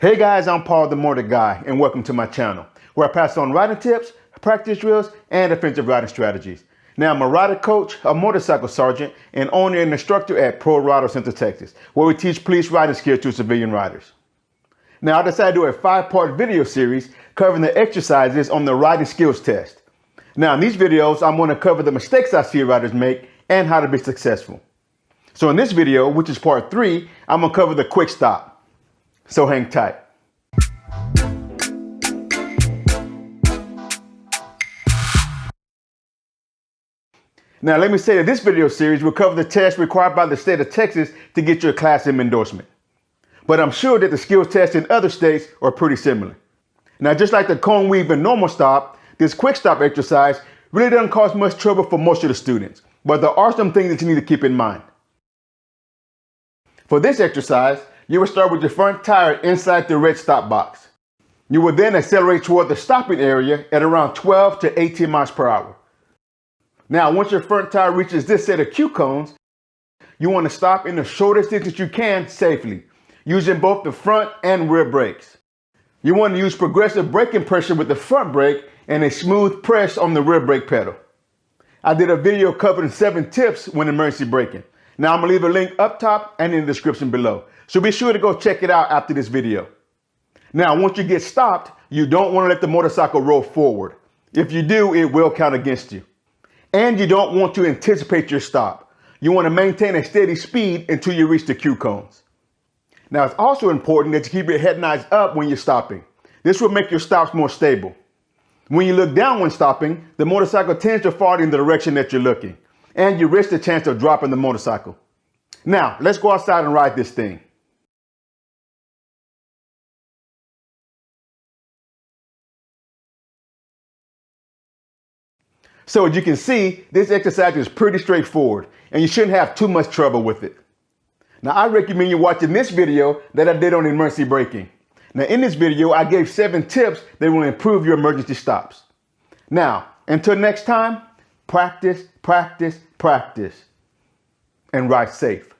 Hey guys, I'm Paul the Motor Guy, and welcome to my channel, where I pass on riding tips, practice drills, and offensive riding strategies. Now, I'm a rider coach, a motorcycle sergeant, and owner and instructor at ProRider Central, Texas, where we teach police riding skills to civilian riders. Now, I decided to do a 5-part video series covering the exercises on the riding skills test. Now, in these videos, I'm going to cover the mistakes I see riders make and how to be successful. So in this video, which is part 3, I'm going to cover the quick stop. So hang tight. Now let me say that this video series will cover the tests required by the state of Texas to get your Class M endorsement. But I'm sure that the skills tests in other states are pretty similar. Now, just like the cone weave and normal stop, this quick stop exercise really doesn't cause much trouble for most of the students, but there are some things that you need to keep in mind. For this exercise, you will start with your front tire inside the red stop box. You will then accelerate toward the stopping area at around 12 to 18 miles per hour. Now, once your front tire reaches this set of Q cones, you want to stop in the shortest distance you can safely, using both the front and rear brakes. You want to use progressive braking pressure with the front brake and a smooth press on the rear brake pedal. I did a video covering 7 tips when emergency braking. Now, I'm going to leave a link up top and in the description below, so be sure to go check it out after this video. Now, once you get stopped, you don't want to let the motorcycle roll forward. If you do, it will count against you. And you don't want to anticipate your stop. You want to maintain a steady speed until you reach the Q cones. Now, it's also important that you keep your head and eyes up when you're stopping. This will make your stops more stable. When you look down when stopping, the motorcycle tends to fall in the direction that you're looking, and you risk the chance of dropping the motorcycle. Now, let's go outside and ride this thing. So as you can see, this exercise is pretty straightforward, and you shouldn't have too much trouble with it. Now, I recommend you watching this video that I did on emergency braking. Now, in this video, I gave 7 tips that will improve your emergency stops. Now, until next time, practice, practice, practice, and ride safe.